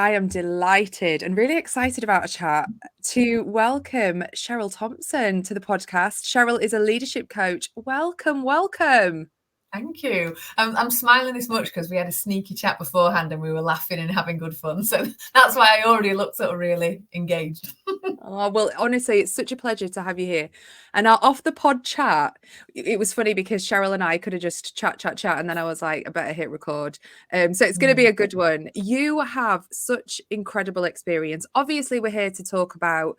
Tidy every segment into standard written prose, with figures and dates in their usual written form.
I am delighted and really excited about a chat to welcome Cheryl Thompson to the podcast. Cheryl is a leadership coach. Welcome. Thank you. I'm smiling this much because we had a sneaky chat beforehand and we were laughing and having good fun. So that's why I already looked sort of really engaged. Oh, well, honestly, it's such a pleasure to have you here. And our off the pod chat, it was funny because Cheryl and I could have just chat. And then I was like, I better hit record. So it's going to be a good one. You have such incredible experience. Obviously, we're here to talk about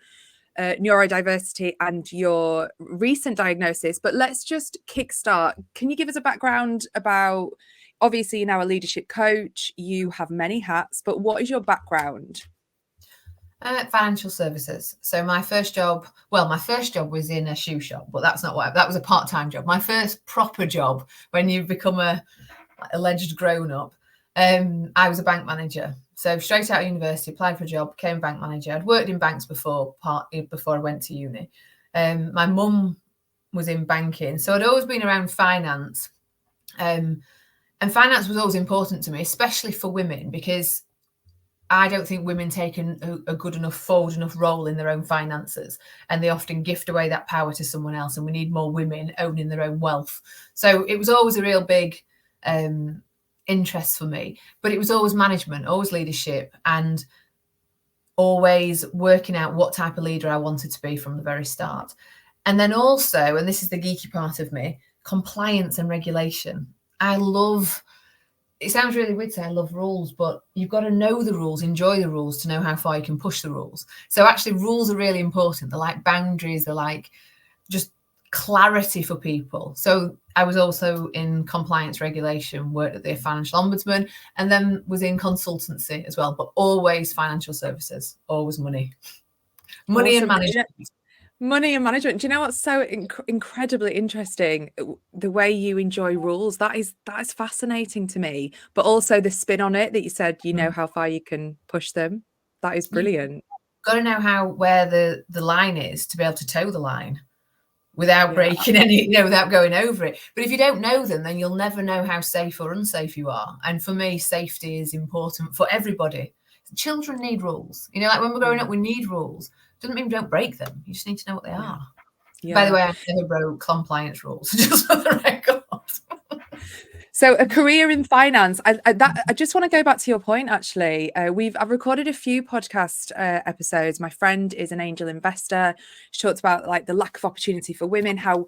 neurodiversity and your recent diagnosis, but let's just kickstart. Can you give us a background about, obviously you're now a leadership coach, you have many hats, but what is your background? Financial services. So my first job was in a shoe shop, but that's not that was a part-time job. My first proper job when you become a alleged grown-up, I was a bank manager. So straight out of university, applied for a job, became bank manager. I'd worked in banks before I went to uni. My mum was in banking, so I'd always been around finance. And finance was always important to me, especially for women, because I don't think women take a good enough, forward enough role in their own finances, and they often gift away that power to someone else, and we need more women owning their own wealth. So it was always a real big interest for me, but it was always management, always leadership, and always working out what type of leader I wanted to be from the very start. And then also, and this is the geeky part of me, compliance and regulation. It sounds really weird to say I love rules, but you've got to know the rules, enjoy the rules to know how far you can push the rules. So actually rules are really important. They're like boundaries. They're like just clarity for people. So I was also in compliance regulation, worked at the financial ombudsman, and then was in consultancy as well, but always financial services, always money awesome. And management. Money and management. Do you know what's so incredibly interesting? The way you enjoy rules. That is fascinating to me. But also the spin on it that you said, you know how far you can push them. That is brilliant. You've got to know where the line is to be able to toe the line without breaking any, without going over it. But if you don't know them, then you'll never know how safe or unsafe you are. And for me, safety is important for everybody. Children need rules. Like when we're growing up, we need rules. Doesn't mean we don't break them. You just need to know what they are. Yeah. By the way, I never broke compliance rules, just for the record. So a career in finance. I just want to go back to your point, actually. I've recorded a few podcast episodes. My friend is an angel investor. She talked about like the lack of opportunity for women, how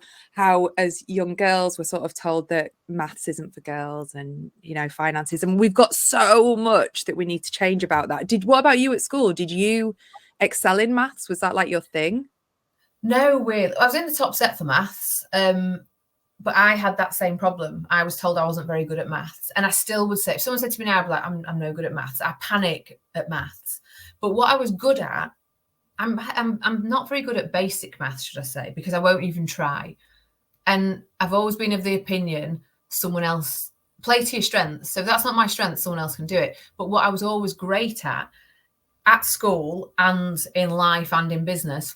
as young girls we're sort of told that maths isn't for girls and, finances. And we've got so much that we need to change about that. What about you at school? Did you excel in maths? Was that like your thing? No, really. I was in the top set for maths, but I had that same problem. I was told I wasn't very good at maths, and I still would say, if someone said to me now, I'd be like, I'm no good at maths. I panic at maths. But what I was good at, I'm not very good at basic maths, should I say, because I won't even try. And I've always been of the opinion someone else play to your strengths. So if that's not my strength, someone else can do it. But what I was always great at school and in life and in business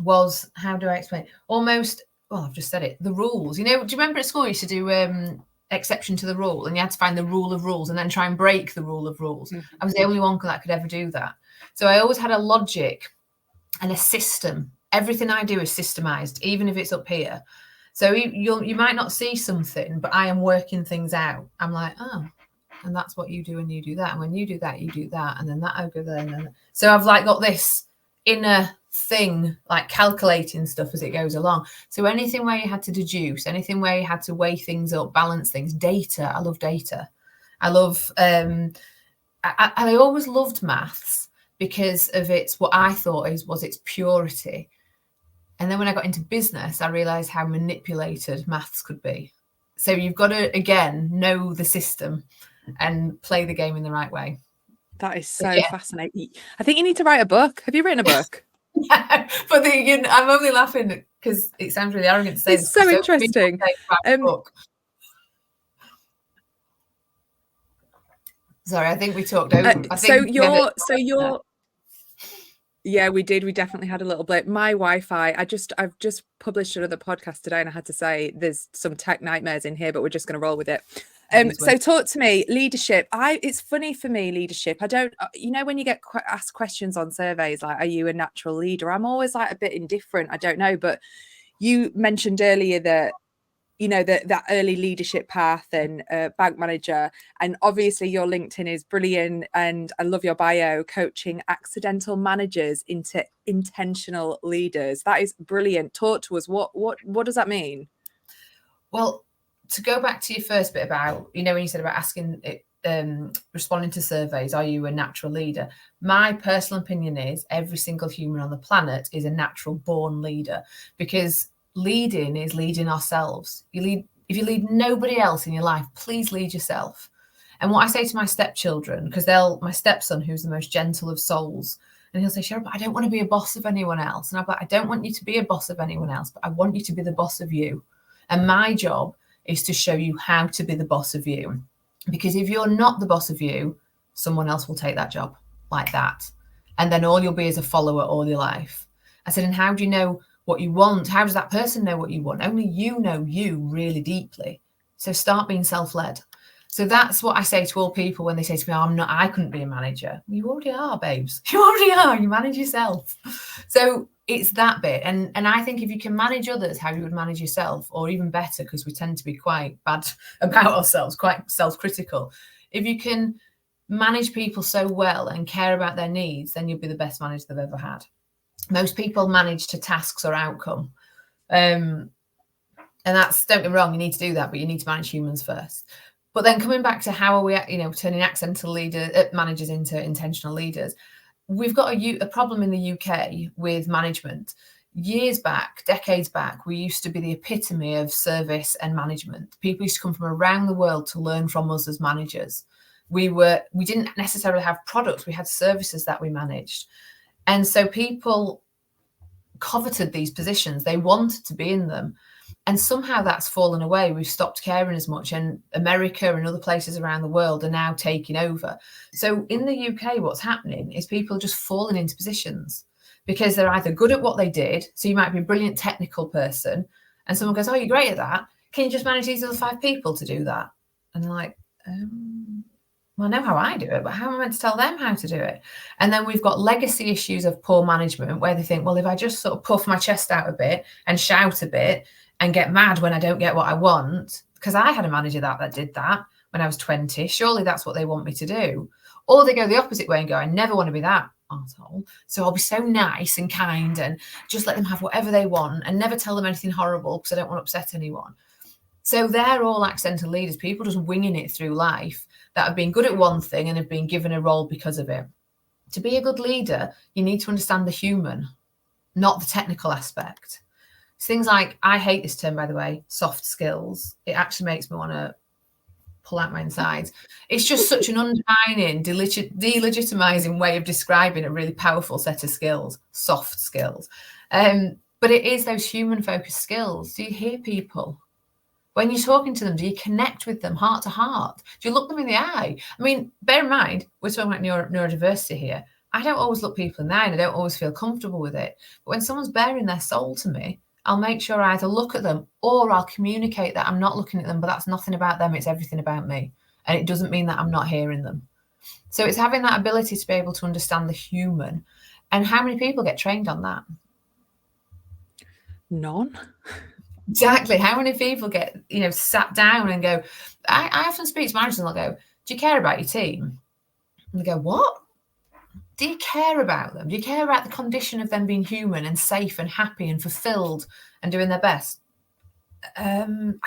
was, how do I explain? Almost, well, I've just said it, the rules. Do you remember at school you used to do exception to the rule, and you had to find the rule of rules and then try and break the rule of rules? Mm-hmm. I was the only one that could ever do that. So I always had a logic and a system. Everything I do is systemized, even if it's up here. So you might not see something, but I am working things out. I'm like, oh, and that's what you do, and you do that, and when you do that, you do that, and then that over there, and then so I've like got this inner thing, like calculating stuff as it goes along. So anything where you had to deduce, anything where you had to weigh things up, balance things, data. I love data. I love. I always loved maths because of what I thought was its purity. And then when I got into business, I realized how manipulated maths could be. So you've got to, again, know the system and play the game in the right way. That is so fascinating. I think you need to write a book. Have you written a book? Yeah, but I'm only laughing because it sounds really arrogant to say it's so interesting. Sorry, I think we talked over. Yeah, we did. We definitely had a little blip. My Wi-Fi, I've just published another podcast today, and I had to say there's some tech nightmares in here, but we're just going to roll with it. So talk to me, leadership. It's funny for me, leadership. I don't, when you get asked questions on surveys, like, are you a natural leader? I'm always like a bit indifferent. I don't know, but you mentioned earlier that, that early leadership path and bank manager, and obviously your LinkedIn is brilliant, and I love your bio, coaching accidental managers into intentional leaders. That is brilliant. Talk to us. What does that mean? Well, to go back to your first bit about, when you said about asking, responding to surveys, are you a natural leader? My personal opinion is every single human on the planet is a natural born leader, because leading is leading ourselves. If you lead nobody else in your life, please lead yourself. And what I say to my stepchildren, because my stepson, who's the most gentle of souls, and he'll say, Cheryl, but I don't want to be a boss of anyone else. And I'm like, I don't want you to be a boss of anyone else, but I want you to be the boss of you. And my job is to show you how to be the boss of you. Because if you're not the boss of you, someone else will take that job like that. And then all you'll be is a follower all your life. I said, and how do you know what you want? How does that person know what you want? Only you know you really deeply. So start being self-led. So that's what I say to all people when they say to me, I couldn't be a manager. You already are, babes. You already are. You manage yourself. So it's that bit. And I think if you can manage others how you would manage yourself, or even better, because we tend to be quite bad about ourselves, quite self-critical. If you can manage people so well and care about their needs, then you'll be the best manager they've ever had. Most people manage to tasks or outcome. And that's, don't get me wrong, you need to do that, but you need to manage humans first. But then coming back to how are we, turning accidental managers into intentional leaders, we've got a problem in the UK with management. Years back, decades back, we used to be the epitome of service and management. People used to come from around the world to learn from us as managers. We didn't necessarily have products, we had services that we managed. And so people coveted these positions. They wanted to be in them. And somehow that's fallen away. We've stopped caring as much. And America and other places around the world are now taking over. So in the UK, what's happening is people just falling into positions because they're either good at what they did. So you might be a brilliant technical person. And someone goes, oh, you're great at that. Can you just manage these other 5 people to do that? And they're like, well, I know how I do it, but how am I meant to tell them how to do it? And then we've got legacy issues of poor management where they think, well, if I just sort of puff my chest out a bit and shout a bit and get mad when I don't get what I want, because I had a manager that did that when I was 20, surely that's what they want me to do. Or they go the opposite way and go, I never want to be that arsehole, so I'll be so nice and kind and just let them have whatever they want and never tell them anything horrible because I don't want to upset anyone. So they're all accidental leaders, people just winging it through life that have been good at one thing and have been given a role because of it. To be a good leader, you need to understand the human, not the technical aspect. It's things like, I hate this term, by the way, soft skills. It actually makes me want to pull out my insides. It's just such an undermining, delegitimizing way of describing a really powerful set of skills, soft skills. But it is those human-focused skills. Do you hear people? When you're talking to them, do you connect with them heart to heart? Do you look them in the eye? I mean, bear in mind, we're talking about neurodiversity here. I don't always look people in the eye and I don't always feel comfortable with it. But when someone's bearing their soul to me, I'll make sure I either look at them or I'll communicate that I'm not looking at them, but that's nothing about them. It's everything about me. And it doesn't mean that I'm not hearing them. So it's having that ability to be able to understand the human. And how many people get trained on that? None. Exactly. How many people get, sat down and go, I often speak to managers and they'll go, do you care about your team? And they go, what? Do you care about them? Do you care about the condition of them being human and safe and happy and fulfilled and doing their best? I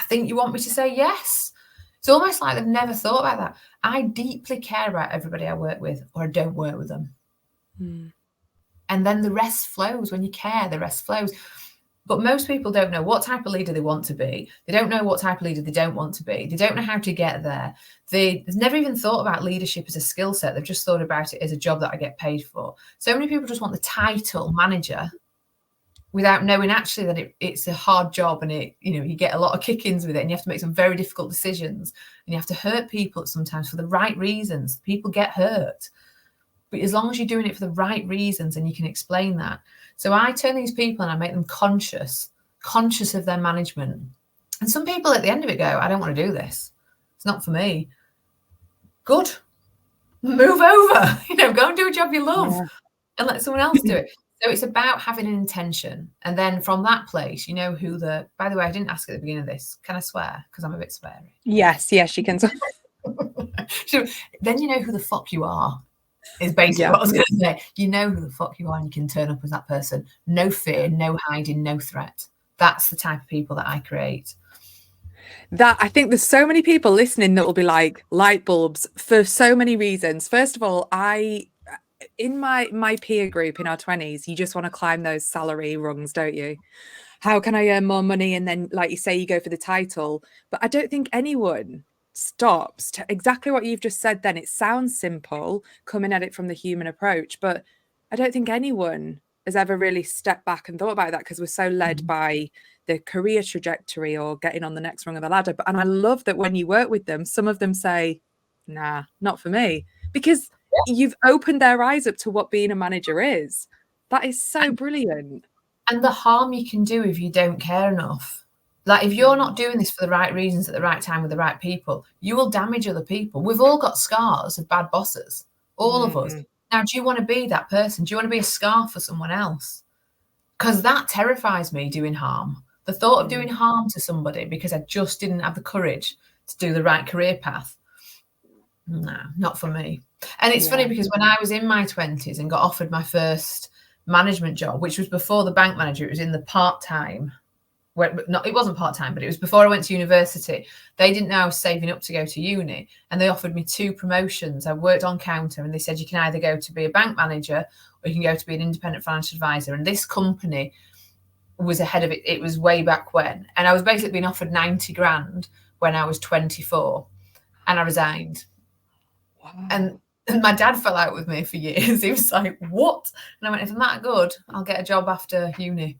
think you want me to say yes. It's almost like they've never thought about that. I deeply care about everybody I work with or I don't work with them. And then the rest flows. When you care, the rest flows. But most people don't know what type of leader they want to be. They don't know what type of leader they don't want to be. They don't know how to get there. They've never even thought about leadership as a skill set. They've just thought about it as a job that I get paid for. So many people just want the title manager without knowing actually that it's a hard job and you get a lot of kick-ins with it and you have to make some very difficult decisions and you have to hurt people sometimes for the right reasons. People get hurt. But as long as you're doing it for the right reasons and you can explain that. So I turn these people and I make them conscious of their management. And some people at the end of it go, I don't want to do this. It's not for me. Good. Move over, go and do a job you love and let someone else do it. So it's about having an intention. And then from that place, by the way, I didn't ask at the beginning of this. Can I swear? Because I'm a bit sweary. Yes, you can. So then you know who the fuck you are, is basically what I was going to say. You know who the fuck you are and you can turn up as that person. No fear, no hiding, no threat. That's the type of people that I create. That I think there's so many people listening that will be like light bulbs for so many reasons. First of all, in my peer group in our 20s, you just want to climb those salary rungs, don't you? How can I earn more money? And then, like you say, you go for the title. But I don't think anyone stops to exactly what you've just said then. It sounds simple coming at it from the human approach, but I don't think anyone has ever really stepped back and thought about that, because we're so led by the career trajectory or getting on the next rung of the ladder. And I love that when you work with them, some of them say, nah, not for me, because you've opened their eyes up to what being a manager is. That is so brilliant. And the harm you can do if you don't care enough. Like, if you're not doing this for the right reasons at the right time with the right people, you will damage other people. We've all got scars of bad bosses, all of us. Now, do you want to be that person? Do you want to be a scar for someone else? Because that terrifies me, doing harm. The thought of doing harm to somebody because I just didn't have the courage to do the right career path. No, not for me. And it's funny because when I was in my 20s and got offered my first management job, which was before the bank manager, it was in the part-time. It wasn't part-time, but it was before I went to university. They didn't know I was saving up to go to uni, and they offered me 2 promotions. I worked on counter, and they said you can either go to be a bank manager or you can go to be an independent financial advisor. And this company was ahead of it. It was way back when. And I was basically being offered 90 grand when I was 24, and I resigned. Wow. And my dad fell out with me for years. He was like, what? And I went, if I'm that good, I'll get a job after uni.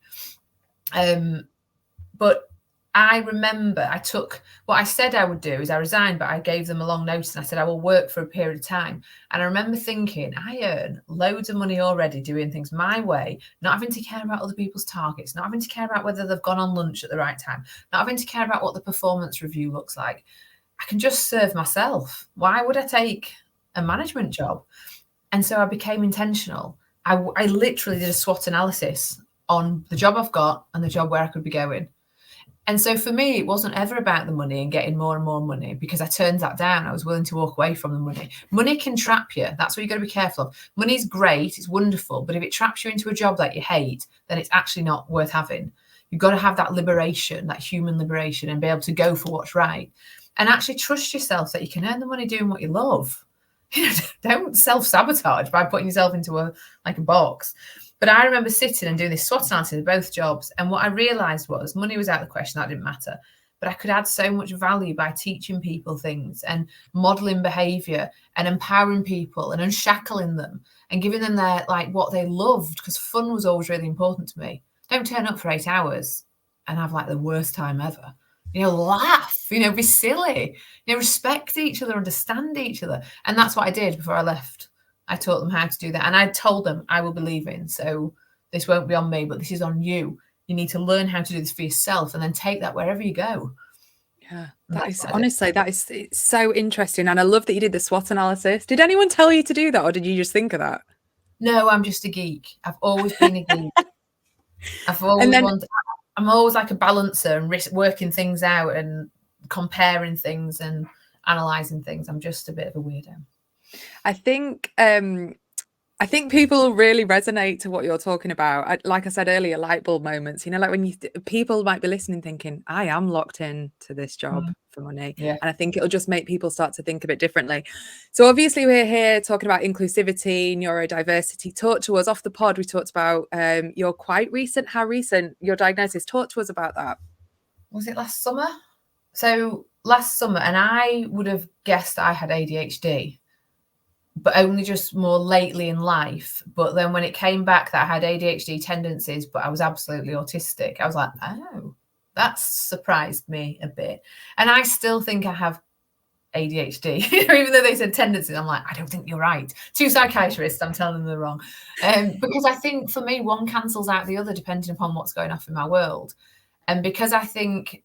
But I remember I took what I said I would do is I resigned, but I gave them a long notice and I said I will work for a period of time. And I remember thinking, I earn loads of money already doing things my way, not having to care about other people's targets, not having to care about whether they've gone on lunch at the right time, not having to care about what the performance review looks like. I can just serve myself. Why would I take a management job? And so I became intentional. I literally did a SWOT analysis on the job I've got and the job where I could be going. And so for me, it wasn't ever about the money and getting more and more money, because I turned that down. I was willing to walk away from the money. Money can trap you. That's what you've got to be careful of. Money's great. It's wonderful. But if it traps you into a job that you hate, then it's actually not worth having. You've got to have that liberation, that human liberation, and be able to go for what's right. And actually trust yourself that you can earn the money doing what you love. Don't self-sabotage by putting yourself into a box. But I remember sitting and doing this SWOT analysis of both jobs. And what I realised was money was out of the question. That didn't matter. But I could add so much value by teaching people things and modelling behaviour and empowering people and unshackling them and giving them their what they loved, because fun was always really important to me. Don't turn up for 8 hours and have the worst time ever. Laugh, be silly, respect each other, understand each other. And that's what I did before I left. I taught them how to do that. And I told them I will be leaving. So this won't be on me, but this is on you. You need to learn how to do this for yourself and then take that wherever you go. Yeah, that is honestly, it's so interesting. And I love that you did the SWOT analysis. Did anyone tell you to do that, or did you just think of that? No, I'm just a geek. I've always been a geek. I'm always like a balancer and working things out and comparing things and analysing things. I'm just a bit of a weirdo. I think people really resonate to what you're talking about. Like I said earlier, light bulb moments, when people might be listening thinking, I am locked in to this job for money. Yeah. And I think it'll just make people start to think a bit differently. So obviously we're here talking about inclusivity, neurodiversity. Talk to us off the pod. We talked about your how recent your diagnosis. Talk to us about that. Was it last summer? So last summer, and I would have guessed I had ADHD, but only just more lately in life. But then when it came back that I had ADHD tendencies, but I was absolutely autistic, I was like, oh, that surprised me a bit. And I still think I have ADHD, even though they said tendencies. I'm like, I don't think you're right. 2 psychiatrists, I'm telling them they're wrong. Because I think for me, one cancels out the other depending upon what's going off in my world. And because I think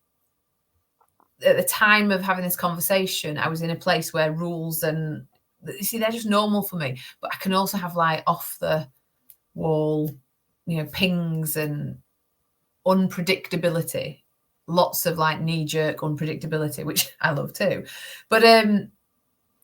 at the time of having this conversation, I was in a place where rules and, you see, they're just normal for me. But I can also have like off the wall, you know, pings and unpredictability. Lots of like knee-jerk unpredictability, which I love too. But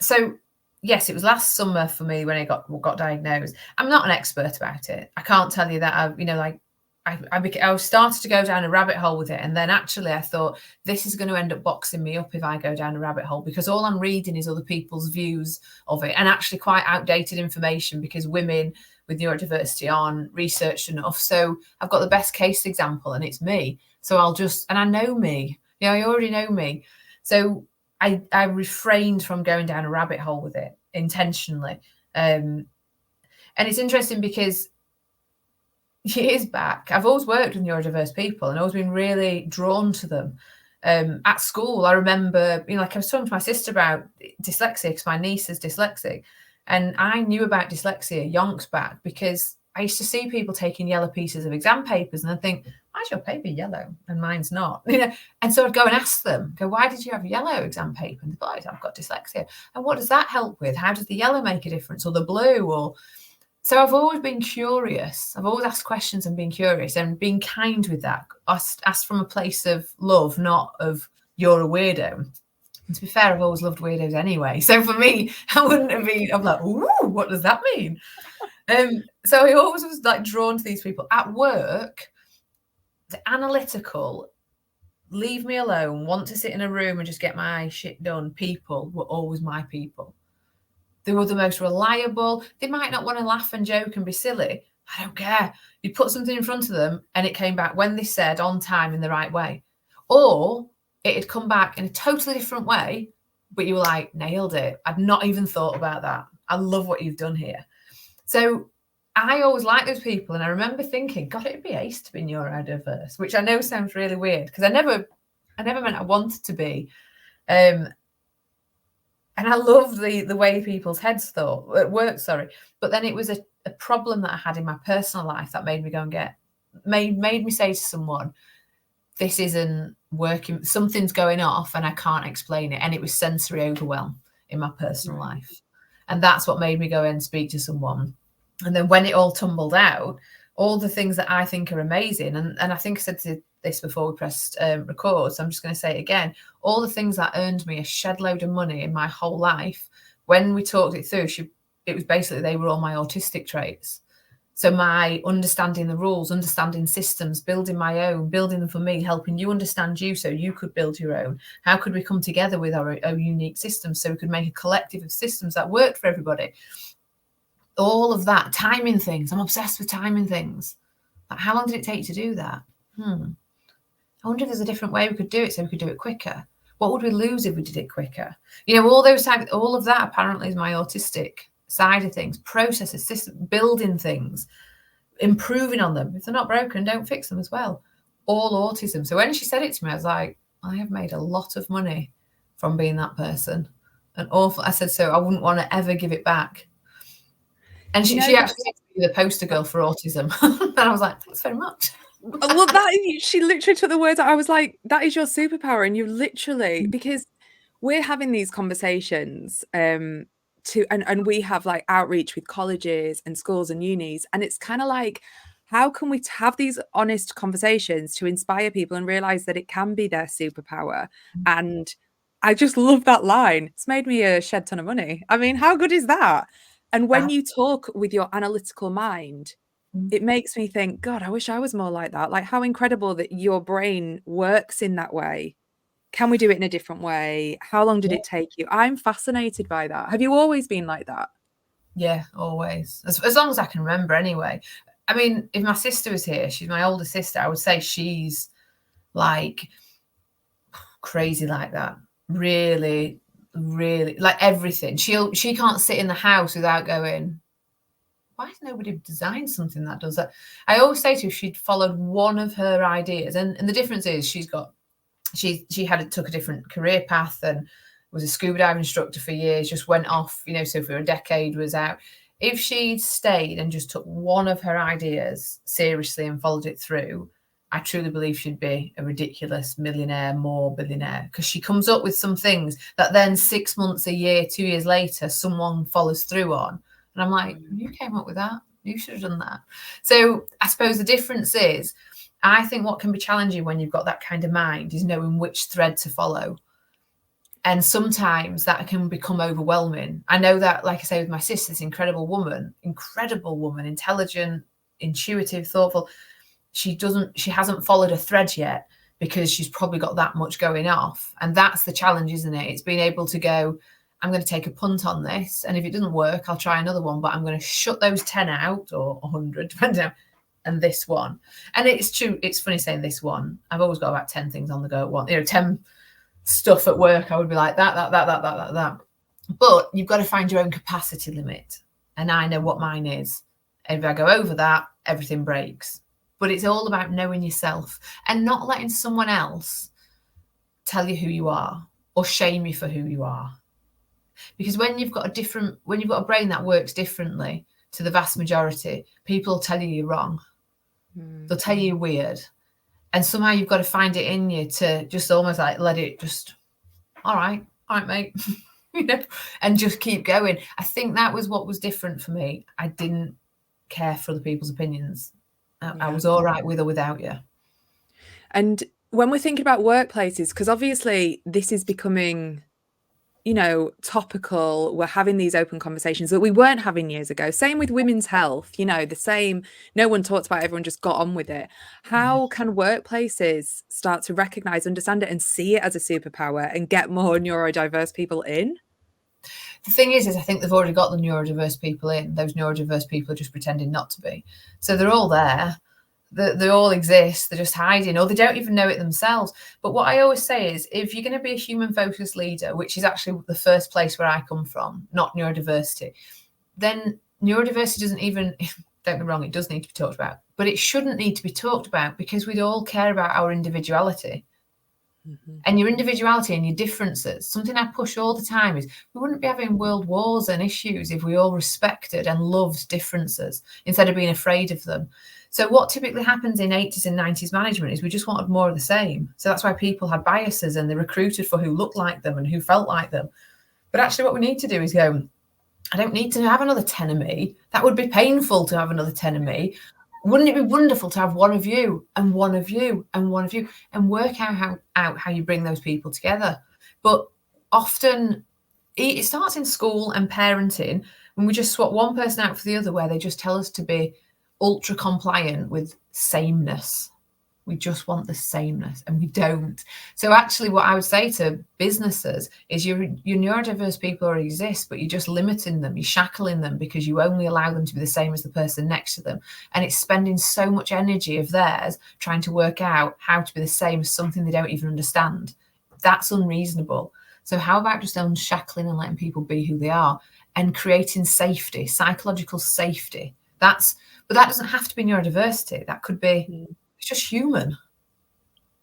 so yes, it was last summer for me when I got diagnosed. I'm not an expert about it. I can't tell you that I, you know, like I started to go down a rabbit hole with it, and then actually I thought this is going to end up boxing me up if I go down a rabbit hole, because all I'm reading is other people's views of it, and actually quite outdated information, because women with neurodiversity aren't researched enough. So I've got the best case example, and it's me. So and I know me, you know, I already know me. So I refrained from going down a rabbit hole with it intentionally. And it's interesting because years back, I've always worked with neurodiverse people and always been really drawn to them. At school, I remember, you know, like I was talking to my sister about dyslexia because my niece is dyslexic. And I knew about dyslexia yonks back because I used to see people taking yellow pieces of exam papers and I'd think, why's your paper yellow and mine's not? You know, and so I'd go and ask them, why did you have yellow exam paper? And they'd be like, I've got dyslexia. And what does that help with? How does the yellow make a difference, or the blue? Or so I've always been curious. I've always asked questions and been curious and been kind with that. Asked from a place of love, not of you're a weirdo. And to be fair, I've always loved weirdos anyway. So for me, I wouldn't have been, I'm like, ooh, what does that mean? So I always was like drawn to these people. At work, the analytical, leave me alone, want to sit in a room and just get my shit done people were always my people. They were the most reliable. They might not want to laugh and joke and be silly. I don't care. You put something in front of them and it came back when they said, on time, in the right way. Or it had come back in a totally different way, but you were like, nailed it. I'd not even thought about that. I love what you've done here. So I always liked those people. And I remember thinking, God, it'd be ace to be neurodiverse, which I know sounds really weird because I never meant I wanted to be. And I loved the way people's heads worked. But then it was a problem that I had in my personal life that made me go and made me say to someone, this isn't working. Something's going off and I can't explain it. And it was sensory overwhelm in my personal life. And that's what made me go and speak to someone. And then when it all tumbled out, all the things that I think are amazing, and I think I said this before we pressed record, so I'm just going to say it again, all the things that earned me a shed load of money in my whole life, when we talked it through, it was basically they were all my autistic traits. So my understanding the rules, understanding systems, building my own, building them for me, helping you understand you so you could build your own. How could we come together with our unique systems so we could make a collective of systems that worked for everybody? All of that, timing things. I'm obsessed with timing things. Like, how long did it take to do that? I wonder if there's a different way we could do it so we could do it quicker. What would we lose if we did it quicker? You know, all of that apparently is my autistic side of things. Processes, system, building things, improving on them. If they're not broken, don't fix them as well. All autism. So when she said it to me, I was like, I have made a lot of money from being that person. And awful. I said, so I wouldn't want to ever give it back. And she actually said to be the poster girl for autism. And I was like, thanks very much. Well, she literally took the words out. I was like, that is your superpower. And you literally, because we're having these conversations and we have like outreach with colleges and schools and unis. And it's kind of like, how can we have these honest conversations to inspire people and realize that it can be their superpower? And I just love that line. It's made me a shed ton of money. I mean, how good is that? And when you talk with your analytical mind, it makes me think, God, I wish I was more like that. Like, how incredible that your brain works in that way. Can we do it in a different way? How long did it take you? I'm fascinated by that. Have you always been like that? Yeah, always. As long as I can remember anyway. I mean, if my sister was here, she's my older sister, I would say she's like crazy like that. Really, really, like everything. She can't sit in the house without going, why has nobody designed something that does that? I always say to her, if she'd followed one of her ideas, and the difference is she took a different career path, and was a scuba diving instructor for years, just went off, you know, so for a decade was out. If she'd stayed and just took one of her ideas seriously and followed it through, I truly believe she'd be a ridiculous millionaire, more billionaire, because she comes up with some things that then 6 months, a year, 2 years later, someone follows through on. And I'm like, you came up with that. You should have done that. So I suppose the difference is, I think what can be challenging when you've got that kind of mind is knowing which thread to follow. And sometimes that can become overwhelming. I know that, like I say, with my sister, this incredible woman, intelligent, intuitive, thoughtful. She hasn't followed a thread yet because she's probably got that much going off. And that's the challenge, isn't it? It's being able to go, I'm going to take a punt on this. And if it doesn't work, I'll try another one, but I'm going to shut those 10 out, or 100, depending on, and this one. And it's true. It's funny saying this one. I've always got about 10 things on the go at once. You know, 10 stuff at work, I would be like that. But you've got to find your own capacity limit. And I know what mine is. If I go over that, everything breaks. But it's all about knowing yourself and not letting someone else tell you who you are or shame you for who you are. Because when you've got a brain that works differently to the vast majority, people tell you you're wrong. They'll tell you you're weird. And somehow you've got to find it in you to just almost like let it just, all right, mate, you know, and just keep going. I think that was what was different for me. I didn't care for other people's opinions. I was all right with or without you. And when we're thinking about workplaces, because obviously this is becoming, you know, topical. We're having these open conversations that we weren't having years ago. Same with women's health, you know, the same. No one talked about it, everyone just got on with it. How can workplaces start to recognize, understand it, and see it as a superpower and get more neurodiverse people in? The thing is I think they've already got the neurodiverse people in. Those neurodiverse people are just pretending not to be. So they're all there. They all exist. They're just hiding, or they don't even know it themselves. But what I always say is, if you're going to be a human-focused leader, which is actually the first place where I come from, not neurodiversity, then neurodiversity doesn't even, don't get me wrong, it does need to be talked about, but it shouldn't need to be talked about because we'd all care about our individuality. And your individuality and your differences. Something I push all the time is we wouldn't be having world wars and issues if we all respected and loved differences instead of being afraid of them. So what typically happens in 80s and 90s management is we just wanted more of the same. So that's why people had biases and they recruited for who looked like them and who felt like them. But actually what we need to do is go, I don't need to have another 10 of me. That would be painful to have another 10 of me. Wouldn't it be wonderful to have one of you and one of you and one of you, and work out how you bring those people together? But often it starts in school and parenting when we just swap one person out for the other, where they just tell us to be ultra compliant with sameness. We just want the sameness, and we don't. So actually what I would say to businesses is your neurodiverse people already exist, but you're just limiting them, you're shackling them because you only allow them to be the same as the person next to them. And it's spending so much energy of theirs trying to work out how to be the same as something they don't even understand. That's unreasonable. So how about just unshackling and letting people be who they are and creating safety, psychological safety? But that doesn't have to be neurodiversity. That could be it's just human.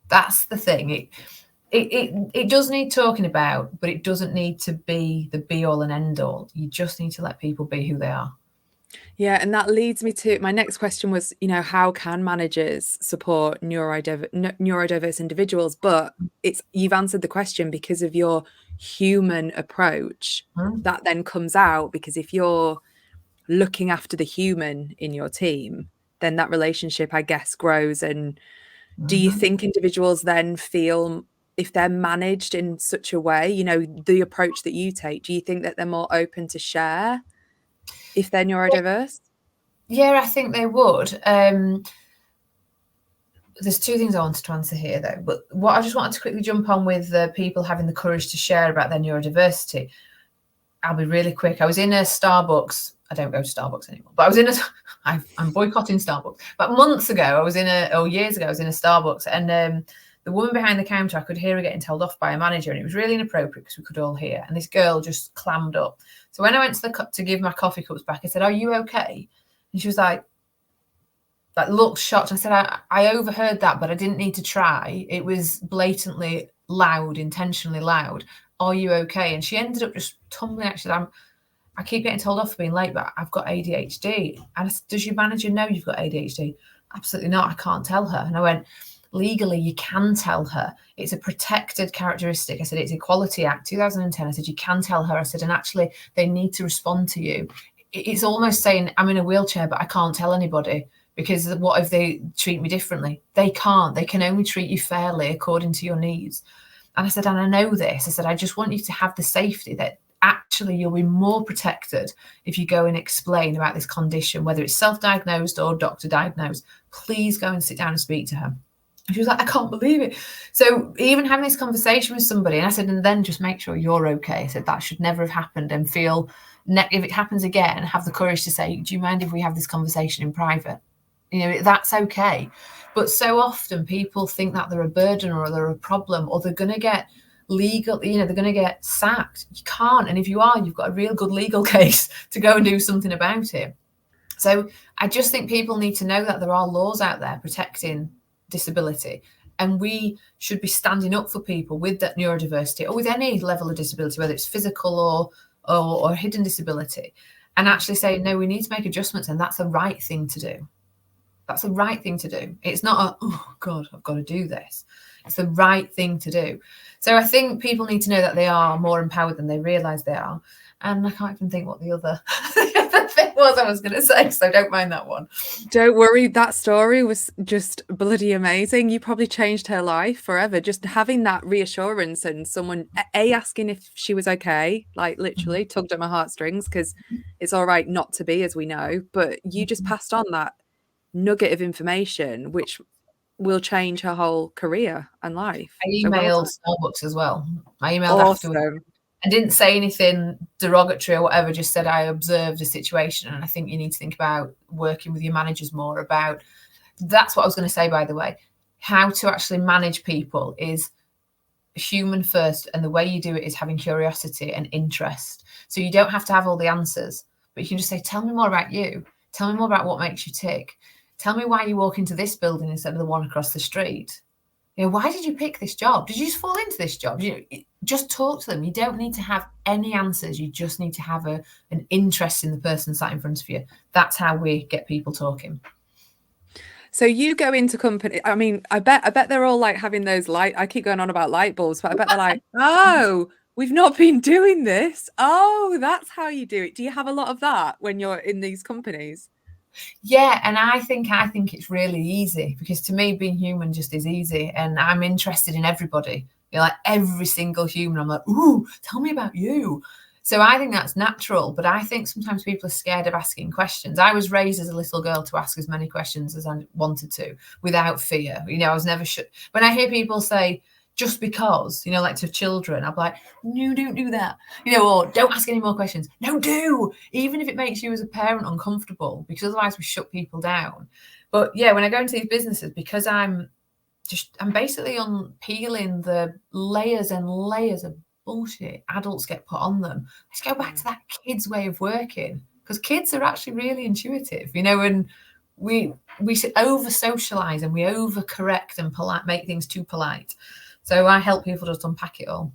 That's the thing. It does need talking about, but it doesn't need to be the be all and end all. You just need to let people be who they are. Yeah, and that leads me to my next question was, you know, how can managers support neurodiverse individuals? But you've answered the question because of your human approach. That then comes out because if you're looking after the human in your team, then that relationship, I guess, grows. And do you think individuals then feel, if they're managed in such a way, you know, the approach that you take, do you think that they're more open to share if they're neurodiverse? Yeah, I think they would. There's two things I wanted to answer here, though. But what I just wanted to quickly jump on with people having the courage to share about their neurodiversity. I'll be really quick. I was in a Starbucks. I don't go to Starbucks anymore, but I was in I'm boycotting Starbucks. But months ago, years ago, I was in a Starbucks, and the woman behind the counter, I could hear her getting told off by a manager, and it was really inappropriate because we could all hear. And this girl just clammed up. So when I went to give my coffee cups back, I said, "Are you okay?" And she was like looked shocked. I said, I overheard that, but I didn't need to try. It was blatantly loud, intentionally loud. are you okay? And she ended up just tumbling. Actually, I keep getting told off for being late, but I've got ADHD. And I said, does your manager know you've got ADHD? Absolutely not. I can't tell her. And I went, legally, you can tell her. It's a protected characteristic. I said, it's Equality Act 2010. I said, you can tell her. I said, and actually, they need to respond to you. It's almost saying, I'm in a wheelchair, but I can't tell anybody, because what if they treat me differently? They can't. They can only treat you fairly according to your needs. And I said, and I know this. I said, I just want you to have the safety that actually you'll be more protected if you go and explain about this condition, whether it's self-diagnosed or doctor diagnosed. Please go and sit down and speak to her. And she was like, I can't believe it. So even having this conversation with somebody, and I said, and then just make sure you're okay. I said, that should never have happened, and feel, if it happens again, have the courage to say, do you mind if we have this conversation in private? You know, that's okay. But so often people think that they're a burden or they're a problem, or they're going to get legal, you know, they're going to get sacked. You can't. And if you are, you've got a real good legal case to go and do something about it. So I just think people need to know that there are laws out there protecting disability, and we should be standing up for people with that neurodiversity or with any level of disability, whether it's physical or hidden disability, and actually say, no, we need to make adjustments, and that's the right thing to do. That's the right thing to do. It's not oh God, I've got to do this. It's the right thing to do. So I think people need to know that they are more empowered than they realise they are. And I can't even think what the other thing was I was going to say, so don't mind that one. Don't worry, that story was just bloody amazing. You probably changed her life forever. Just having that reassurance and someone asking if she was okay, like literally tugged at my heartstrings, because it's all right not to be, as we know, but you just passed on that nugget of information, which will change her whole career and life. I emailed Starbucks as well. I emailed awesome. afterwards. I didn't say anything derogatory or whatever, just said I observed a situation, and I think you need to think about working with your managers more about, that's what I was going to say, by the way, how to actually manage people is human first, and the way you do it is having curiosity and interest. So you don't have to have all the answers, but you can just say, tell me more about you. Tell me more about what makes you tick. Tell me why you walk into this building instead of the one across the street. You know, why did you pick this job? Did you just fall into this job? You know, just talk to them. You don't need to have any answers. You just need to have an interest in the person sat in front of you. That's how we get people talking. So you go into company. I mean, I bet they're all like having those I keep going on about light bulbs, but I bet they're like, oh, we've not been doing this. Oh, that's how you do it. Do you have a lot of that when you're in these companies? Yeah, and I think it's really easy, because to me, being human just is easy, and I'm interested in everybody. You know, like every single human, I'm like, ooh, tell me about you. So I think that's natural, but I think sometimes people are scared of asking questions. I was raised as a little girl to ask as many questions as I wanted to without fear. You know, I was never when I hear people say, just because, you know, like to children, I'm like, no, don't do that, you know, or don't ask any more questions. No, do, even if it makes you as a parent uncomfortable, because otherwise we shut people down. But yeah, when I go into these businesses, because I'm basically unpeeling the layers and layers of bullshit adults get put on them. Let's go back to that kids' way of working, because kids are actually really intuitive, you know, and we over socialize and we over correct and make things too polite. So I help people just unpack it all.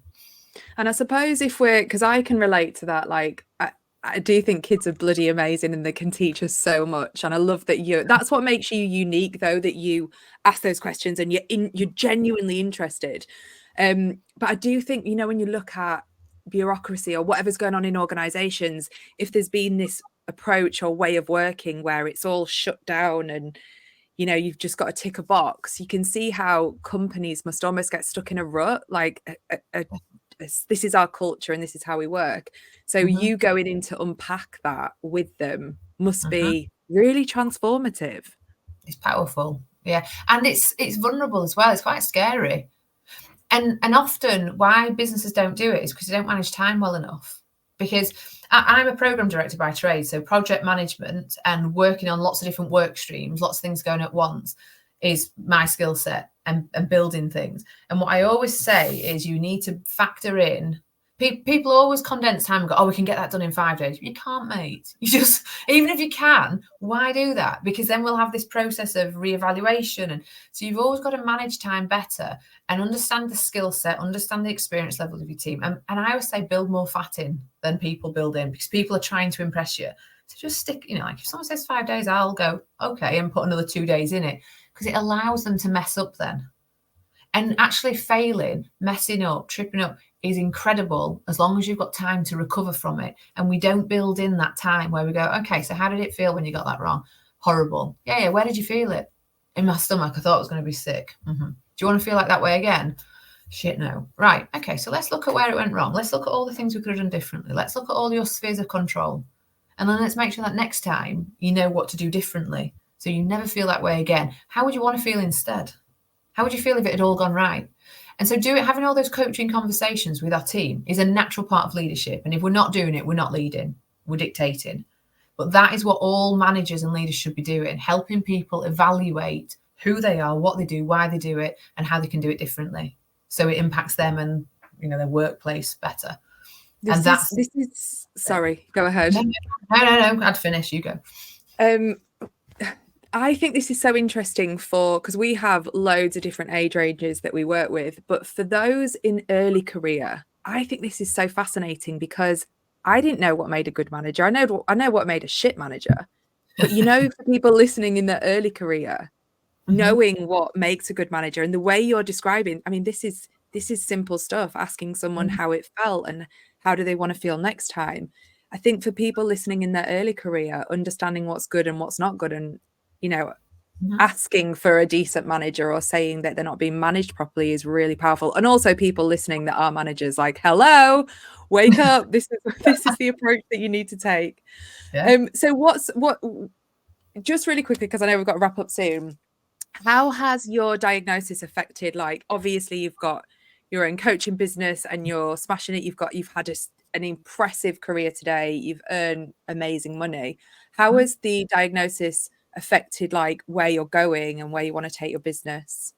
And I suppose because I can relate to that, like, I do think kids are bloody amazing and they can teach us so much. And I love that that's what makes you unique, though, that you ask those questions and you're genuinely interested. But I do think, you know, when you look at bureaucracy or whatever's going on in organizations, if there's been this approach or way of working where it's all shut down and, you know, you've just got to tick a box, you can see how companies must almost get stuck in a rut, like this is our culture and this is how we work. So you going in to unpack that with them must be really transformative. It's powerful. Yeah. And it's vulnerable as well. It's quite scary. And often why businesses don't do it is because they don't manage time well enough. Because I'm a program director by trade, so project management and working on lots of different work streams, lots of things going at once is my skill set, and building things. And what I always say is you need to factor in People always condense time and go, oh, we can get that done in 5 days. You can't, mate. You just, even if you can, why do that? Because then we'll have this process of reevaluation. And so you've always got to manage time better and understand the skill set, understand the experience level of your team. And I always say build more fat in than people build in, because people are trying to impress you. So just stick, like if someone says 5 days, I'll go, okay, and put another 2 days in it, because it allows them to mess up then. And actually failing, messing up, tripping up is incredible as long as you've got time to recover from it. And we don't build in that time where we go, okay, so how did it feel when you got that wrong? Horrible. Yeah. Where did you feel it? In my stomach. I thought I was going to be sick. Mm-hmm. Do you want to feel like that way again? Shit, no. Right. Okay. So let's look at where it went wrong. Let's look at all the things we could have done differently. Let's look at all your spheres of control. And then let's make sure that next time you know what to do differently, so you never feel that way again. How would you want to feel instead? How would you feel if it had all gone right? And so having all those coaching conversations with our team is a natural part of leadership. And if we're not doing it, we're not leading, we're dictating. But that is what all managers and leaders should be doing, helping people evaluate who they are, what they do, why they do it, and how they can do it differently, so it impacts them and their workplace better. Sorry, go ahead. No, I'd finish. You go. I think this is so interesting because we have loads of different age ranges that we work with, but for those in early career, I think this is so fascinating, because I didn't know what made a good manager. I know what made a shit manager, but for people listening in their early career, knowing what makes a good manager and the way you're describing, I mean, this is simple stuff, asking someone how it felt and how do they want to feel next time. I think for people listening in their early career, understanding what's good and what's not good, and asking for a decent manager or saying that they're not being managed properly is really powerful. And also people listening that are managers, like, hello, wake up. This is the approach that you need to take. Yeah. So just really quickly, because I know we've got to wrap up soon, how has your diagnosis affected, like, obviously you've got your own coaching business and you're smashing it. You've had an impressive career today. You've earned amazing money. How has the diagnosis affected, like, where you're going and where you want to take your business?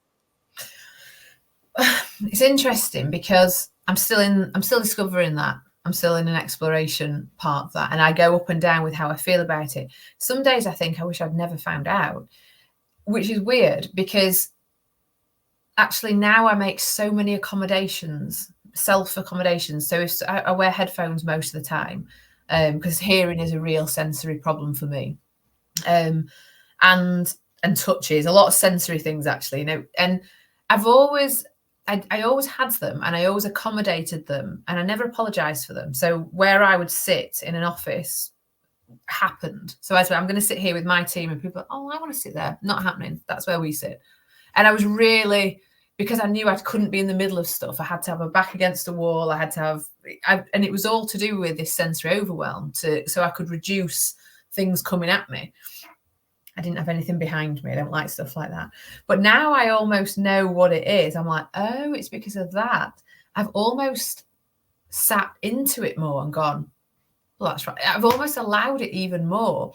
It's interesting because I'm still discovering that. I'm still in an exploration part of that, and I go up and down with how I feel about it. Some days I think I wish I'd never found out, which is weird, because actually now I make so many accommodations, self-accommodations. So if I wear headphones most of the time, because hearing is a real sensory problem for me. And touches, a lot of sensory things, actually, and I always had them, and I always accommodated them, and I never apologized for them. So where I would sit in an office happened. So I'm going to sit here with my team, and people are, oh, I want to sit there. Not happening. That's where we sit. And I was really, because I knew I couldn't be in the middle of stuff, I had to have a back against a wall. I had to have, and it was all to do with this sensory overwhelm, so I could reduce things coming at me. I didn't have anything behind me. I don't like stuff like that. But now I almost know what it is. I'm like, oh, it's because of that. I've almost sat into it more and gone, well, that's right. I've almost allowed it even more.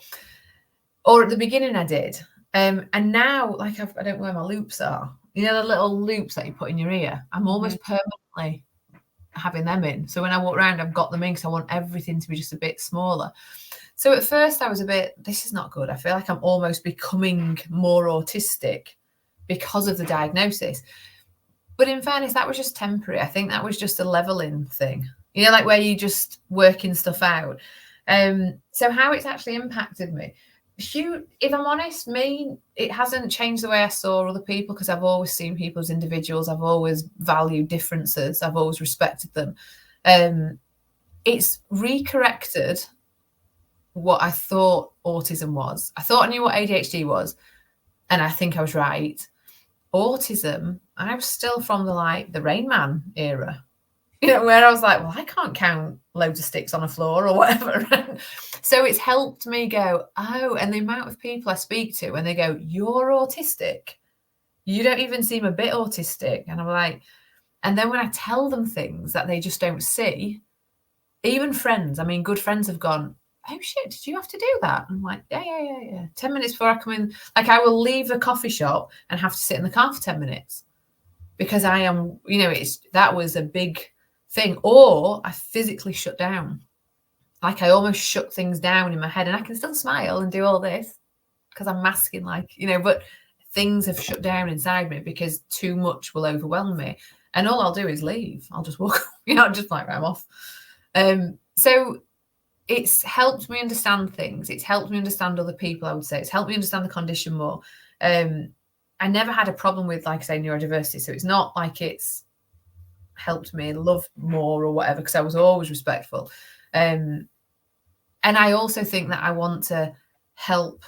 Or at the beginning I did. And now, like, I don't know where my loops are. The little loops that you put in your ear. I'm almost permanently having them in. So when I walk around, I've got them in because I want everything to be just a bit smaller. So at first I was a bit, this is not good. I feel like I'm almost becoming more autistic because of the diagnosis. But in fairness, that was just temporary. I think that was just a leveling thing, like where you just working stuff out. So how it's actually impacted me. If I'm honest, it hasn't changed the way I saw other people, because I've always seen people as individuals. I've always valued differences. I've always respected them. It's recorrected what I thought autism was. I thought I knew what ADHD was, and I think I was right. Autism, I was still from the Rain Man era, where I was like, well, I can't count loads of sticks on a floor or whatever. So it's helped me go, oh, and the amount of people I speak to when they go, you're autistic. You don't even seem a bit autistic. And I'm like, and then when I tell them things that they just don't see, even friends, good friends have gone, oh shit, did you have to do that? I'm like, yeah. 10 minutes before I come in, like, I will leave the coffee shop and have to sit in the car for 10 minutes because I am, that was a big thing, or I physically shut down. Like I almost shut things down in my head, and I can still smile and do all this because I'm masking, like, you know, but things have shut down inside me because too much will overwhelm me. And all I'll do is leave. I'll just walk, you know, just like, I'm off. So it's helped me understand things. It's helped me understand other people, I would say. It's helped me understand the condition more. I never had a problem with, like I say, neurodiversity. So it's not like it's helped me love more or whatever, because I was always respectful. And I also think that I want to help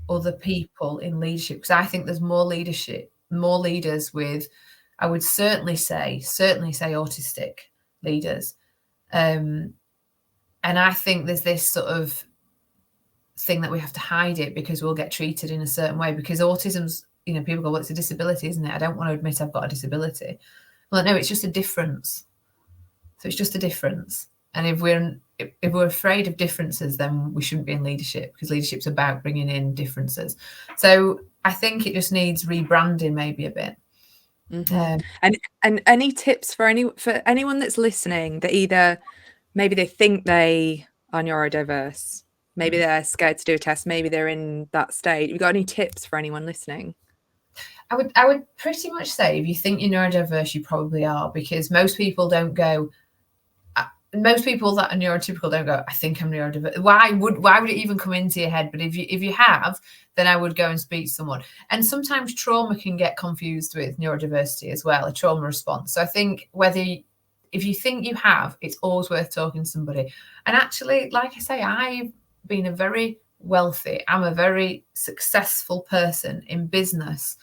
other people in leadership, because I think there's more leadership, more leaders with, I would certainly say autistic leaders. And I think there's this sort of thing that we have to hide it because we'll get treated in a certain way, because autism's, you know, people go, well, it's a disability, isn't it? I don't want to admit I've got a disability. Well, no, it's just a difference. So it's just a difference. And if we're afraid of differences, then we shouldn't be in leadership, because leadership's about bringing in differences. So I think it just needs rebranding maybe a bit. Mm-hmm. And any tips for anyone that's listening that either maybe they think they are neurodiverse, maybe they're scared to do a test, maybe they're in that state. You got any tips for anyone listening? I would pretty much say if you think you're neurodiverse, you probably are, because most people don't go. Most people that are neurotypical don't go, I think I'm neurodiverse. Why would it even come into your head? But if you have, then I would go and speak to someone. And sometimes trauma can get confused with neurodiversity as well, a trauma response. So I think if you think you have, it's always worth talking to somebody. And actually, like I say, I've been I'm a very successful person in business,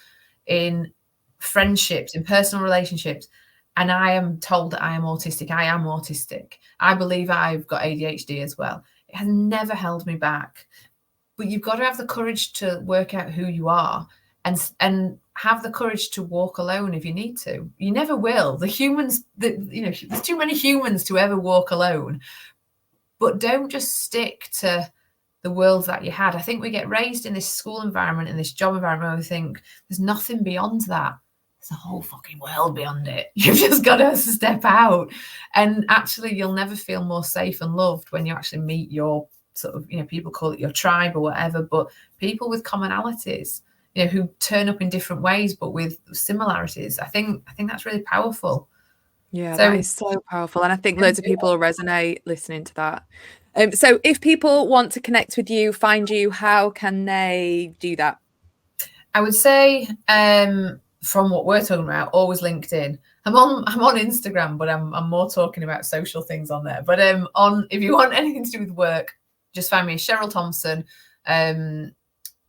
in friendships, in personal relationships. And I am told that I am autistic. I am autistic. I believe I've got ADHD as well. It has never held me back. But you've got to have the courage to work out who you are, and have the courage to walk alone if you need to. You never will. There's too many humans to ever walk alone. But don't just stick to the world that you had. I think we get raised in this school environment, in this job environment, where we think there's nothing beyond that. There's a whole fucking world beyond it. You've just got to step out. And actually, you'll never feel more safe and loved when you actually meet your sort of, you know, people call it your tribe or whatever, but people with commonalities, you know, who turn up in different ways, but with similarities. I think that's really powerful. Yeah, that is so powerful. And I think loads of people will resonate listening to that. So if people want to connect with you, find you, how can they do that? I would say, from what we're talking about, always LinkedIn. I'm on Instagram, but I'm more talking about social things on there. But if you want anything to do with work, just find me Cheryl Thompson.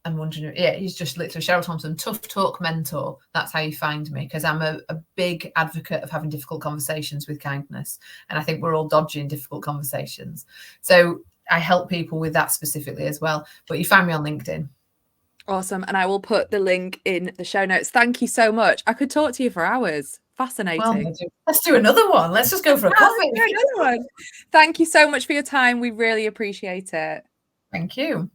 I'm wondering, he's just literally Cheryl Thompson, Tough Talk Mentor. That's how you find me, because I'm a big advocate of having difficult conversations with kindness. And I think we're all dodging difficult conversations. So I help people with that specifically as well. But you find me on LinkedIn. Awesome. And I will put the link in the show notes. Thank you so much. I could talk to you for hours. Fascinating. Well, let's do another one. Let's just go for a coffee. Another one. Thank you so much for your time. We really appreciate it. Thank you.